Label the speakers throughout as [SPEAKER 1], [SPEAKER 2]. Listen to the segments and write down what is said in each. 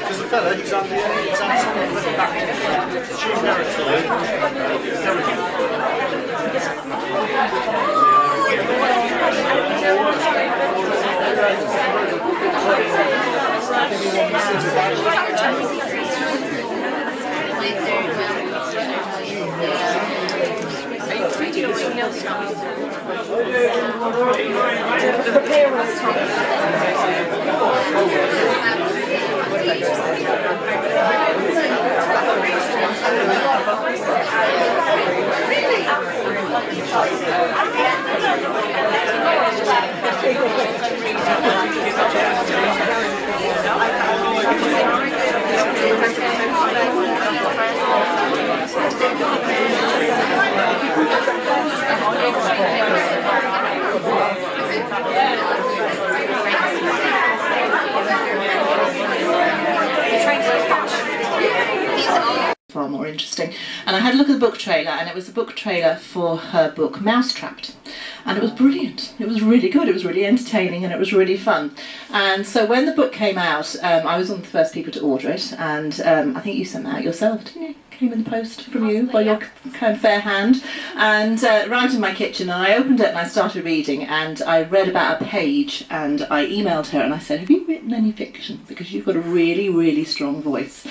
[SPEAKER 1] There's a fella, he's on the back.
[SPEAKER 2] Far more interesting. And I had a look at the book trailer, and it was a book trailer for her book Mousetrapped, and it was brilliant. It was really good, it was really entertaining, and it was really fun. And so when the book came out, I was one of the first people to order it, and I think you sent that out yourself, didn't you? Came in the post from you by your kind of fair hand, and right in my kitchen, and I opened it and I started reading, and I read about a page, and I emailed her and I said, have you written any fiction, because you've got a really, really strong voice.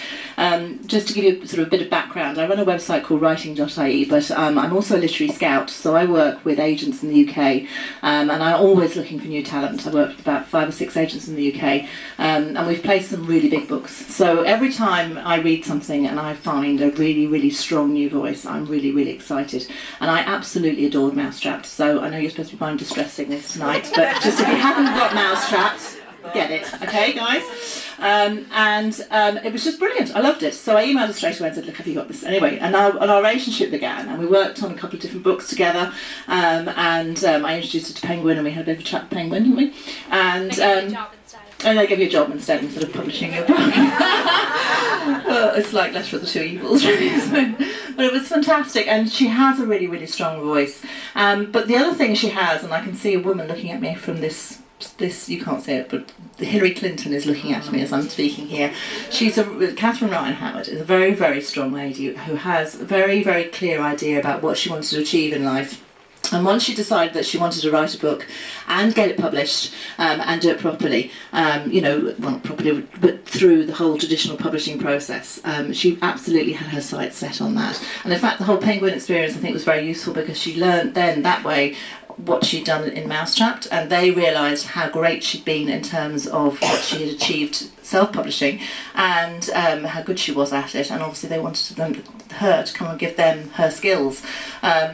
[SPEAKER 2] Just to give you sort of a bit of background, I run a website called writing.ie, but I'm also a literary scout, so I work with agents in the UK, and I'm always looking for new talent. I work with about 5 or 6 agents in the UK, and we've placed some really big books. So every time I read something and I find a really, really strong new voice, I'm really, really excited. And I absolutely adored Mousetrapped, so I know you're supposed to be buying distress signals tonight, but just if you haven't got Mousetrapped, get it, okay guys? It was just brilliant. I loved it. So I emailed her straight away and said, look, have you got this? Anyway, and our relationship began, and we worked on a couple of different books together, I introduced her to Penguin, and we had a bit of a chat with Penguin, didn't we? And they gave you a job instead of publishing your book. Well, it's like Lesser of the Two Evils, really, isn't it? But it was fantastic, and she has a really, really strong voice. But the other thing she has, and I can see a woman looking at me from this, you can't see it, but Hillary Clinton is looking at me as I'm speaking here. Catherine Ryan Howard is a very, very strong lady who has a very, very clear idea about what she wants to achieve in life. And once she decided that she wanted to write a book and get it published and do it properly, well, not properly, but through the whole traditional publishing process, she absolutely had her sights set on that. And in fact, the whole Penguin experience, I think, was very useful, because she learned then that way what she'd done in Mousetrapped, and they realised how great she'd been in terms of what she had achieved self-publishing, and how good she was at it, and obviously they wanted her to come and give them her skills.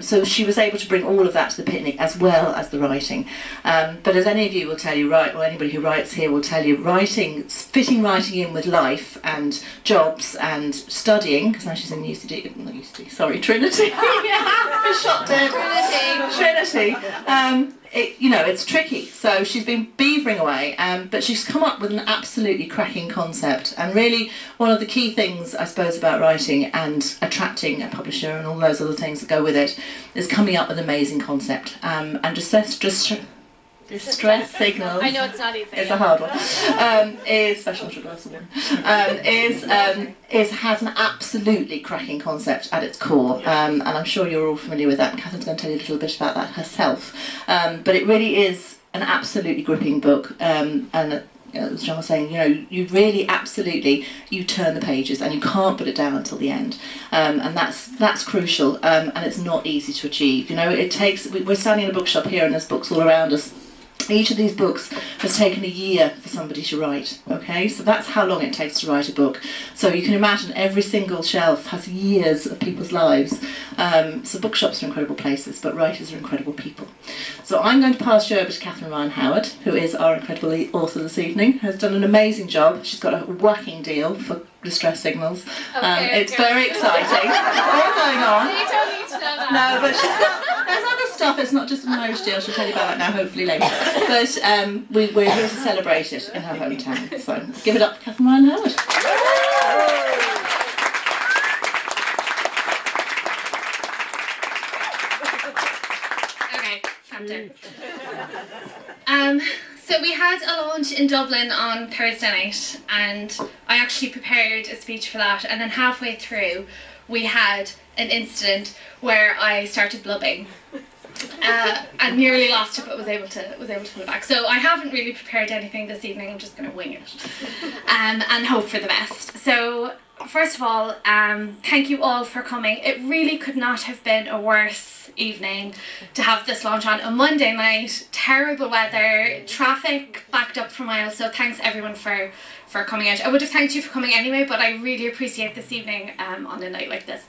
[SPEAKER 2] So she was able to bring all of that to the picnic, as well as the writing. But as any of you will tell you, or anybody who writes here will tell you, fitting writing in with life and jobs and studying, because now she's in Trinity. I shot dead. Trinity. It's tricky. So she's been beavering away, but she's come up with an absolutely cracking concept. And really, one of the key things, I suppose, about writing and attracting a publisher and all those other things that go with it is coming up with an amazing concept. And distress signals.
[SPEAKER 3] I know it's not easy.
[SPEAKER 2] It's a hard one. Has an absolutely cracking concept at its core, and I'm sure you're all familiar with that. And Catherine's going to tell you a little bit about that herself. But it really is an absolutely gripping book, and as John was saying, you really absolutely, you turn the pages and you can't put it down until the end, and that's crucial, and it's not easy to achieve. It takes. We're standing in a bookshop here, and there's books all around us. Each of these books has taken a year for somebody to write, okay? So that's how long it takes to write a book. So you can imagine every single shelf has years of people's lives. So bookshops are incredible places, but writers are incredible people. So I'm going to pass you over to Catherine Ryan Howard, who is our incredible author this evening, has done an amazing job. She's got a whacking deal for distress signals. It's very exciting. What's going on?
[SPEAKER 3] You don't need to know that.
[SPEAKER 2] No, but there's other stuff. It's not just a marriage deal. She'll tell you about that now, hopefully later. But we're here to celebrate it in her hometown. So give it up for Catherine Ryan Howard.
[SPEAKER 3] Okay, calm down. So we had a launch in Dublin on Thursday night, and I actually prepared a speech for that, and then halfway through we had an incident where I started blubbing. And nearly lost it, but was able to pull it back. So I haven't really prepared anything this evening. I'm just going to wing it and hope for the best. So first of all, thank you all for coming. It really could not have been a worse evening to have this launch on a Monday night. Terrible weather, traffic backed up for miles. So thanks everyone for coming out. I would have thanked you for coming anyway, but I really appreciate this evening on a night like this.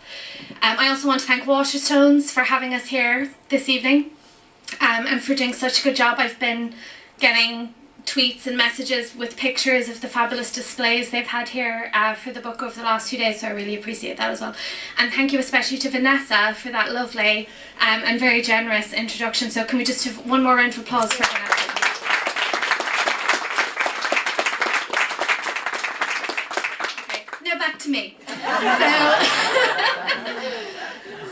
[SPEAKER 3] I also want to thank WaterStones for having us here this evening and for doing such a good job. I've been getting tweets and messages with pictures of the fabulous displays they've had here for the book over the last 2 days, so I really appreciate that as well. And thank you especially to Vanessa for that lovely and very generous introduction. So can we just have one more round of applause for Vanessa? Back to me.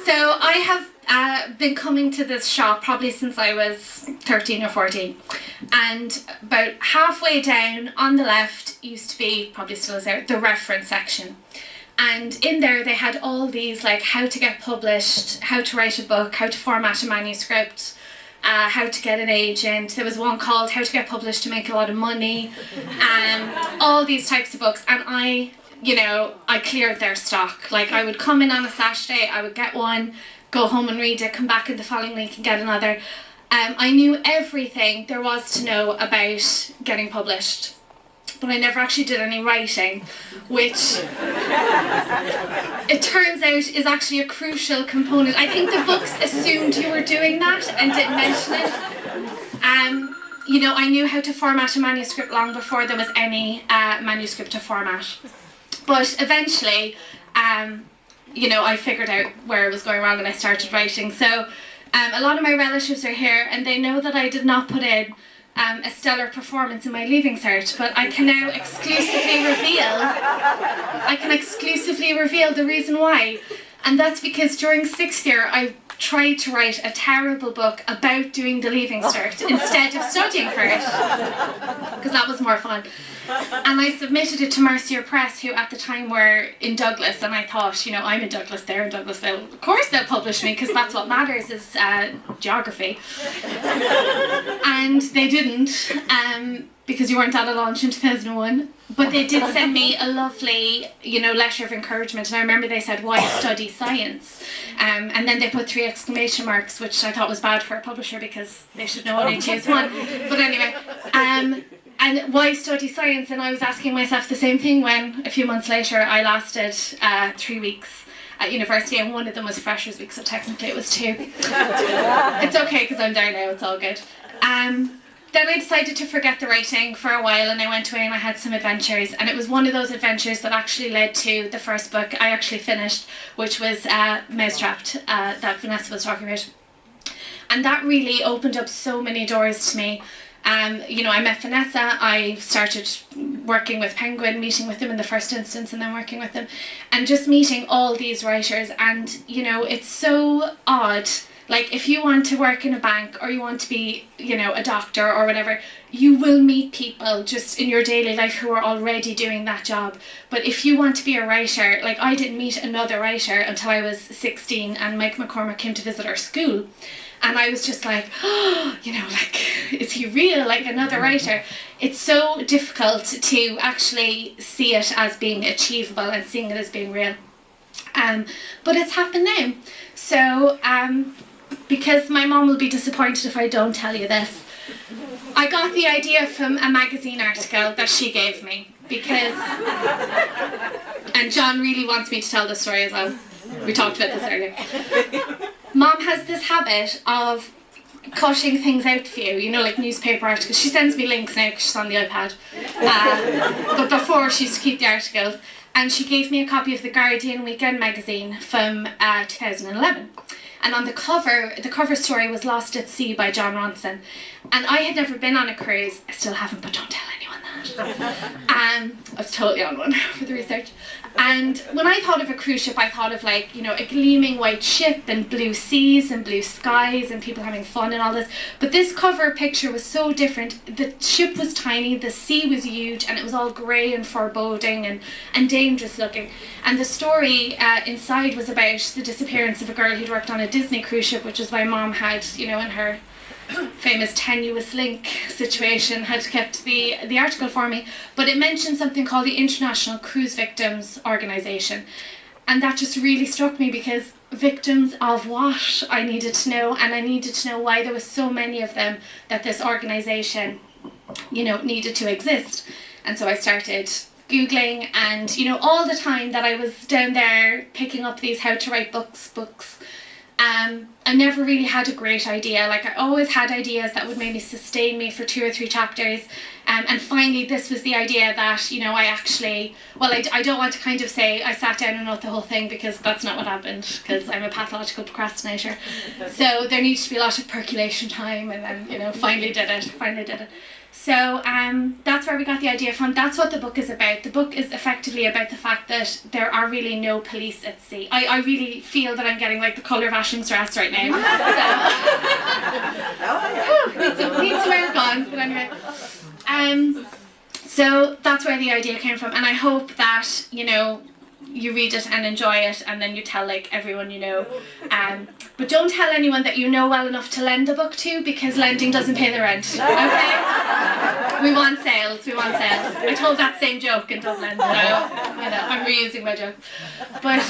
[SPEAKER 3] So I have been coming to this shop probably since I was 13 or 14, and about halfway down on the left used to be, probably still is there, the reference section. And in there they had all these like how to get published, how to write a book, how to format a manuscript, how to get an agent. There was one called how to get published to make a lot of money, all these types of books. And I cleared their stock. Like I would come in on a Saturday, I would get one, go home and read it, come back in the following week and get another. I knew everything there was to know about getting published, but I never actually did any writing, which it turns out is actually a crucial component. I think the books assumed you were doing that and didn't mention it. I knew how to format a manuscript long before there was any manuscript to format. But eventually, I figured out where I was going wrong and I started writing. So a lot of my relatives are here and they know that I did not put in a stellar performance in my Leaving Cert, but I can now exclusively reveal the reason why. And that's because during 6th year, I tried to write a terrible book about doing the Leaving Cert instead of studying for it, because that was more fun. And I submitted it to Mercier Press, who at the time were in Douglas, and I thought, I'm in Douglas, they're in Douglas, of course they'll publish me, because that's what matters is geography. And they didn't, because you weren't at a launch in 2001, but they did send me a lovely, letter of encouragement, and I remember they said, why study science? And then they put 3 exclamation marks, which I thought was bad for a publisher, because they should know only choose one. But anyway, and why study science? And I was asking myself the same thing when, a few months later, I lasted 3 weeks at university, and one of them was Freshers' Week, so technically it was 2. It's okay, because I'm there now, it's all good. Then I decided to forget the writing for a while, and I went away and I had some adventures, and it was one of those adventures that actually led to the first book I actually finished, which was Mousetrapped, that Vanessa was talking about. And that really opened up so many doors to me. I met Vanessa, I started working with Penguin, meeting with them in the first instance and then working with them, and just meeting all these writers. And it's so odd, like if you want to work in a bank or you want to be a doctor or whatever, you will meet people just in your daily life who are already doing that job. But if you want to be a writer, like I didn't meet another writer until I was 16 and Mike McCormack came to visit our school. And I was just like, is he real? Like another writer? It's so difficult to actually see it as being achievable and seeing it as being real. But it's happened now. So, because my mom will be disappointed if I don't tell you this, I got the idea from a magazine article that she gave me because, and John really wants me to tell this story as well. We talked about this earlier. Mom has this habit of cutting things out for you, you know, like newspaper articles. She sends me links now because she's on the iPad. But before she used to keep the articles. And she gave me a copy of the Guardian Weekend magazine from 2011. And on the cover story was Lost at Sea by John Ronson. And I had never been on a cruise. I still haven't, but don't tell anyone that. I was totally on one for the research. And when I thought of a cruise ship, I thought of like, you know, a gleaming white ship and blue seas and blue skies and people having fun and all this. But this cover picture was so different. The ship was tiny, the sea was huge, and it was all grey and foreboding and dangerous looking. And the story inside was about the disappearance of a girl who'd worked on a Disney cruise ship, which is why Mom had, you know, in her famous tenuous link situation, had kept the article for me. But it mentioned something called the International Cruise Victims Organisation, and that just really struck me, because victims of what? I needed to know, and I needed to know why there was so many of them, that this organisation, you know, needed to exist. And so I started Googling, and you know, all the time that I was down there picking up these how to write books, I never really had a great idea. Like, I always had ideas that would maybe sustain me for 2 or 3 chapters, and finally this was the idea that, you know, I actually, well, I don't want to kind of say I sat down and wrote the whole thing, because that's not what happened, because I'm a pathological procrastinator. So there needs to be a lot of percolation time, and then, you know, finally did it. So that's where we got the idea from. That's what the book is about. The book is effectively about the fact that there are really no police at sea. I really feel that I'm getting like the colour of Ashland's right now. So, needs to wear gone, but anyway. So that's where the idea came from, and I hope that, you know, you read it and enjoy it, and then you tell like everyone you know. But don't tell anyone that you know well enough to lend a book to, because lending doesn't pay the rent. Okay? We want sales. I told that same joke in Dublin, so, you know, I'm reusing my joke. But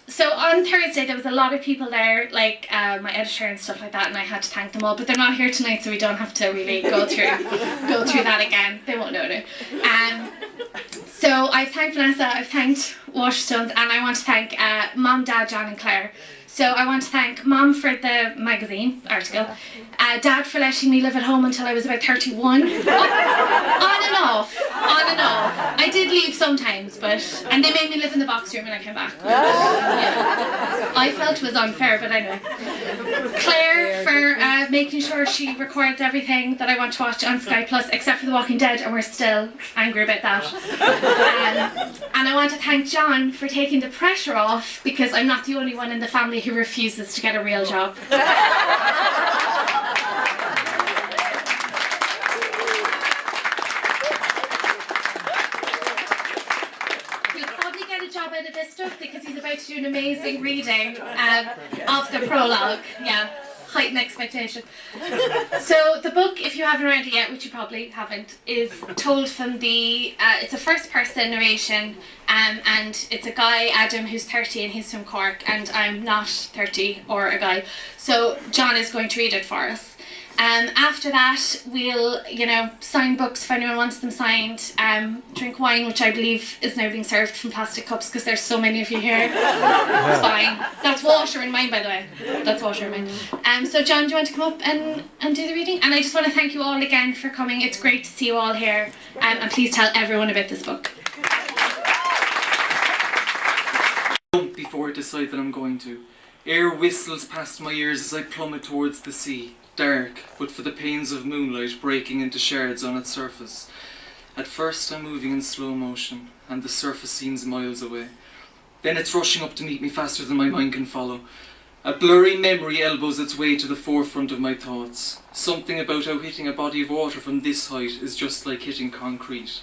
[SPEAKER 3] so on Thursday there was a lot of people there, like my editor and stuff like that, and I had to thank them all. But they're not here tonight, so we don't have to really go through that again. They won't know now. So I've thanked Vanessa, I've thanked WaterStones, and I want to thank Mom, Dad, John and Claire. So I want to thank Mom for the magazine article, Dad for letting me live at home until I was about 31. On and off. I did leave sometimes, and they made me live in the box room when I came back. Yeah. I felt it was unfair, but anyway. Claire for making sure she records everything that I want to watch on Sky Plus, except for The Walking Dead, and we're still angry about that. And I want to thank John for taking the pressure off, because I'm not the only one in the family who refuses to get a real job. Job out of this stuff, because he's about to do an amazing reading of the prologue. Yeah, heightened expectation. So the book, if you haven't read it yet, which you probably haven't, is told from it's a first person narration, and it's a guy, Adam, who's 30, and he's from Cork, and I'm not 30 or a guy, so John is going to read it for us. After that, we'll, you know, sign books if anyone wants them signed, drink wine, which I believe is now being served from plastic cups because there's so many of you here. It's fine. That's water in mine, by the way. That's water in mine. So John, do you want to come up and do the reading? And I just want to thank you all again for coming. It's great to see you all here, and please tell everyone about this book.
[SPEAKER 4] Before I decide that I'm going to. Air whistles past my ears as I plummet towards the sea. Dark, but for the panes of moonlight breaking into shards on its surface. At first I'm moving in slow motion, and the surface seems miles away. Then it's rushing up to meet me faster than my mind can follow. A blurry memory elbows its way to the forefront of my thoughts. Something about how hitting a body of water from this height is just like hitting concrete.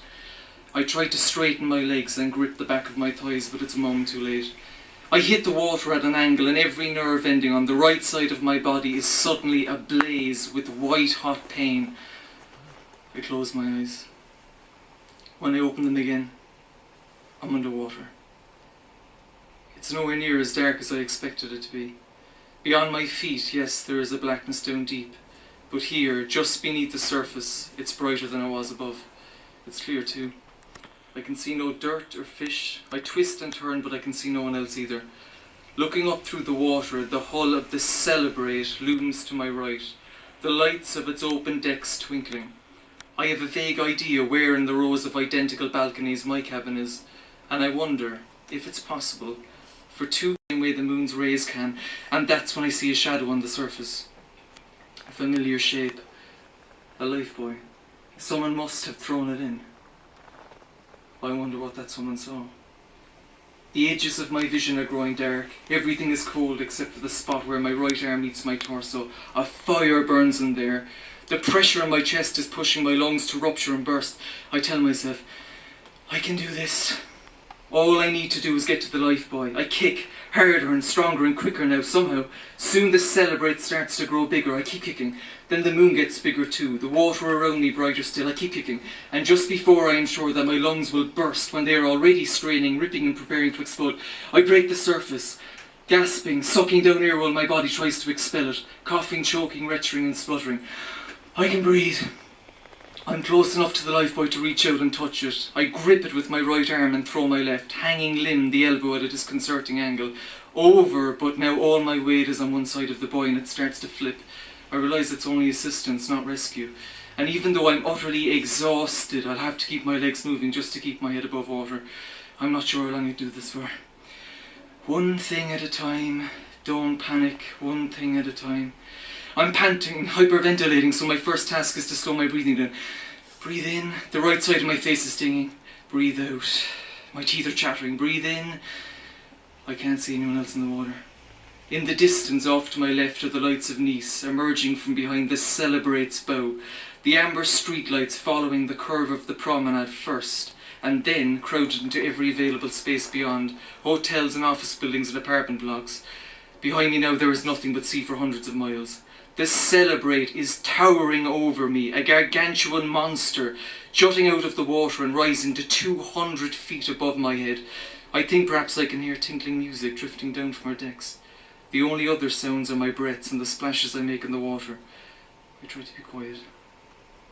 [SPEAKER 4] I try to straighten my legs and grip the back of my thighs, but it's a moment too late. I hit the water at an angle, and every nerve ending on the right side of my body is suddenly ablaze with white-hot pain. I close my eyes. When I open them again, I'm underwater. It's nowhere near as dark as I expected it to be. Beyond my feet, yes, there is a blackness down deep, But here, just beneath the surface, it's brighter than it was above. It's clear too. I can see no dirt or fish. I twist and turn, but I can see no one else either. Looking up through the water, the hull of the Celebrate looms to my right, the lights of its open decks twinkling. I have a vague idea where in the rows of identical balconies my cabin is, and I wonder if it's possible for two the same way the moon's rays can, and that's when I see a shadow on the surface. A familiar shape. A lifebuoy. Someone must have thrown it in. I wonder what that someone saw. The edges of my vision are growing dark. Everything is cold except for the spot where my right arm meets my torso. A fire burns in there. The pressure in my chest is pushing my lungs to rupture and burst. I tell myself, I can do this. All I need to do is get to the lifebuoy. I kick, harder and stronger and quicker now somehow. Soon the Celebrate starts to grow bigger. I keep kicking. Then the moon gets bigger too. The water around me brighter still. I keep kicking. And just before I am sure that my lungs will burst, when they are already straining, ripping and preparing to explode, I break the surface. Gasping, sucking down air while my body tries to expel it. Coughing, choking, retching and spluttering. I can breathe. I'm close enough to the lifebuoy to reach out and touch it. I grip it with my right arm and throw my left, hanging limb, the elbow at a disconcerting angle. Over, but now all my weight is on one side of the buoy and it starts to flip. I realise it's only assistance, not rescue. And even though I'm utterly exhausted, I'll have to keep my legs moving just to keep my head above water. I'm not sure how long I do this for. One thing at a time. Don't panic. One thing at a time. I'm panting, hyperventilating, so my first task is to slow my breathing down. Breathe in. The right side of my face is stinging. Breathe out. My teeth are chattering. Breathe in. I can't see anyone else in the water. In the distance, off to my left, are the lights of Nice, emerging from behind the Celebrate's bow. The amber streetlights following the curve of the promenade first, and then crowded into every available space beyond. Hotels and office buildings and apartment blocks. Behind me now there is nothing but sea for hundreds of miles. The Celebrate is towering over me, a gargantuan monster, jutting out of the water and rising to 200 feet above my head. I think perhaps I can hear tinkling music drifting down from our decks. The only other sounds are my breaths and the splashes I make in the water. I try to be quiet,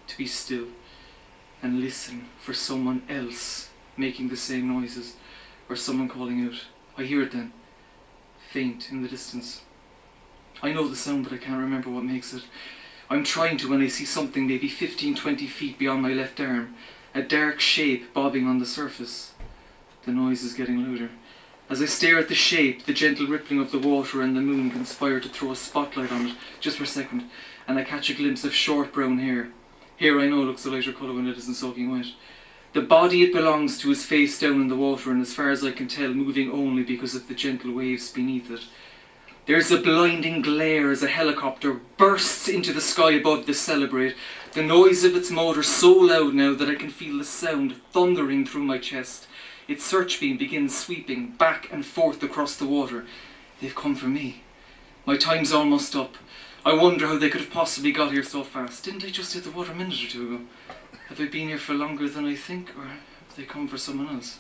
[SPEAKER 4] to be still, and listen for someone else making the same noises, or someone calling out. I hear it then, faint in the distance. I know the sound, but I can't remember what makes it. I'm trying to when I see something maybe 15-20 feet beyond my left arm, a dark shape bobbing on the surface. The noise is getting louder. As I stare at the shape, the gentle rippling of the water and the moon conspire to throw a spotlight on it, just for a second, and I catch a glimpse of short brown hair. Hair I know looks a lighter colour when it isn't soaking wet. The body it belongs to is face down in the water, and as far as I can tell, moving only because of the gentle waves beneath it. There's a blinding glare as a helicopter bursts into the sky above the Celebrate, the noise of its motor so loud now that I can feel the sound thundering through my chest. Its searchbeam begins sweeping back and forth across the water. They've come for me. My time's almost up. I wonder how they could have possibly got here so fast. Didn't they just hit the water a minute or two ago? Have I been here for longer than I think, or have they come for someone else?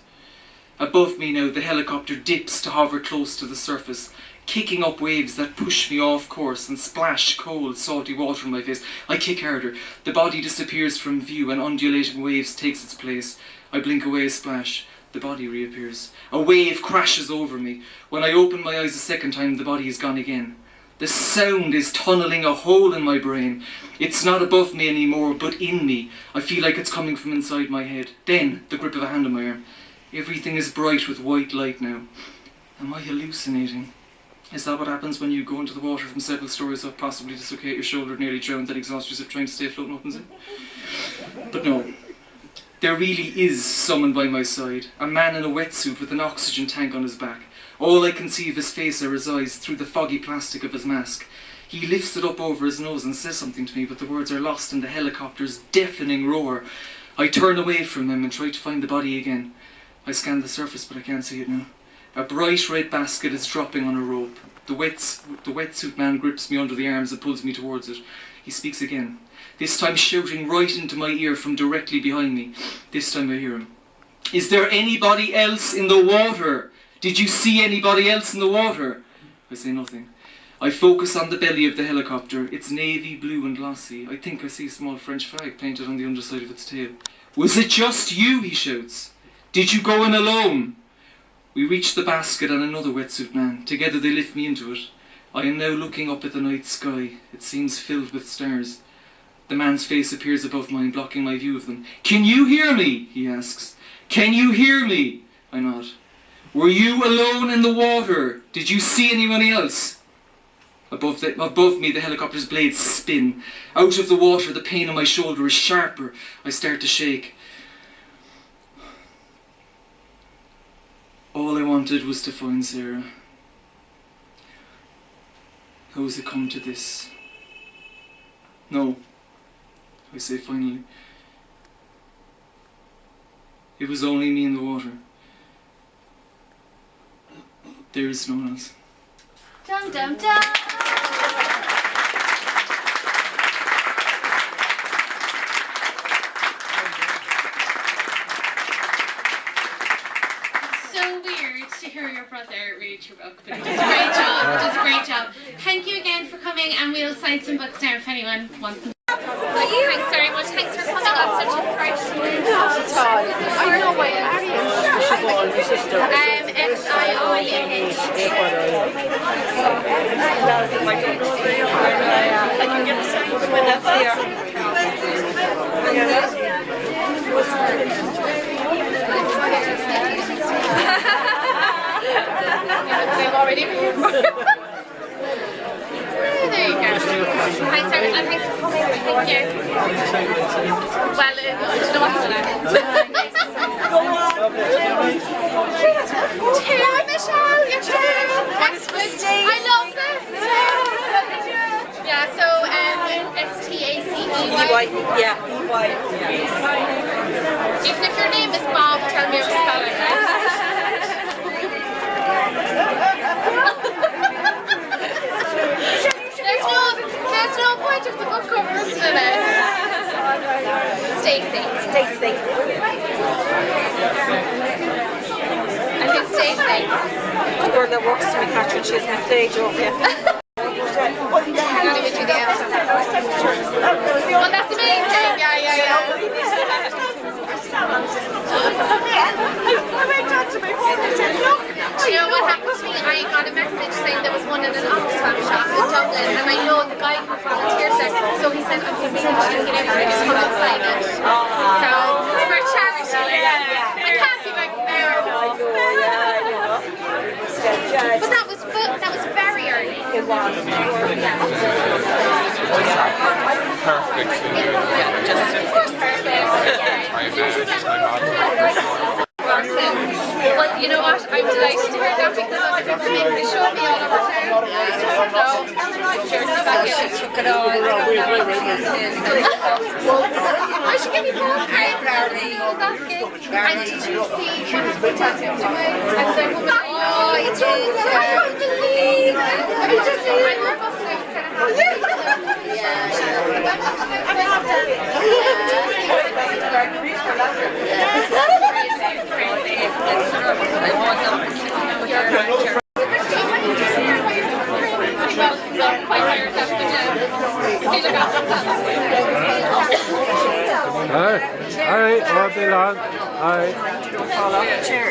[SPEAKER 4] Above me now, the helicopter dips to hover close to the surface, kicking up waves that push me off course and splash cold, salty water in my face. I kick harder. The body disappears from view and undulating waves takes its place. I blink away a splash. The body reappears. A wave crashes over me. When I open my eyes a second time, the body is gone again. The sound is tunneling a hole in my brain. It's not above me anymore, but in me. I feel like it's coming from inside my head. Then, the grip of a hand on my arm. Everything is bright with white light now. Am I hallucinating? Is that what happens when you go into the water from several stories up, possibly dislocate your shoulder, nearly drown, then exhaust yourself trying to stay afloat and opens it? But no. There really is someone by my side. A man in a wetsuit with an oxygen tank on his back. All I can see of his face are his eyes through the foggy plastic of his mask. He lifts it up over his nose and says something to me, but the words are lost in the helicopter's deafening roar. I turn away from him and try to find the body again. I scan the surface, but I can't see it now. A bright red basket is dropping on a rope. The wetsuit man grips me under the arms and pulls me towards it. He speaks again, this time shouting right into my ear from directly behind me. This time I hear him. Is there anybody else in the water? Did you see anybody else in the water? I say nothing. I focus on the belly of the helicopter. It's navy blue and glossy. I think I see a small French flag painted on the underside of its tail. Was it just you? He shouts. Did you go in alone? We reach the basket and another wetsuit man. Together they lift me into it. I am now looking up at the night sky. It seems filled with stars. The man's face appears above mine, blocking my view of them. Can you hear me? He asks. Can you hear me? I nod. Were you alone in the water? Did you see anyone else? Above me, the helicopter's blades spin. Out of the water, the pain in my shoulder is sharper. I start to shake. All I wanted was to find Sarah. How has it come to this? No, I say finally. It was only me in the water. There is no one else.
[SPEAKER 3] Dum dum dum! So weird to hear your brother read your book, but he does a great job. He does a great job. Thank you again for coming, and we'll sign some books now if anyone wants them. Thanks very much. Thanks for coming on such a harsh day. I know why S-I-O-U-H.
[SPEAKER 5] I can get the second one that's
[SPEAKER 3] They've already there you go. Thanks, Sarah. And thanks for coming. Thank you. Well, do you know what's going on? Cheer, Michelle. You're cheering. I love this. Yeah, so S-T-A-C-E-Y.
[SPEAKER 5] Yeah.
[SPEAKER 3] Even if your name is Bob, tell me how to spell it, right? There's no point of the book cover, isn't it? Stacey. I think Stacey.
[SPEAKER 5] The girl that works for me, Catherine, she's my stage over here.
[SPEAKER 3] I'm going to do the answer. Well, that's amazing. Yeah. Do you know what happened to me? I got a message saying there was one in an Oxfam shop in Dublin, and I know the guy who volunteers there, so he said, I'm going to get everybody to come and sign it. So, for charity, I can't be like fair. But that was very early.
[SPEAKER 5] It was.
[SPEAKER 6] Perfect.
[SPEAKER 3] Of course, perfect. Well, you know what? I'm delighted to hear that because other people make they show me all over town. So, cheers to that.
[SPEAKER 5] She took it all.
[SPEAKER 3] I should give you postcards. And did you see what happened to me? And the woman, oh, you did. I couldn't believe it. I were both kind of
[SPEAKER 6] Alright, I'll be on. Alright.
[SPEAKER 5] Fall off the chair.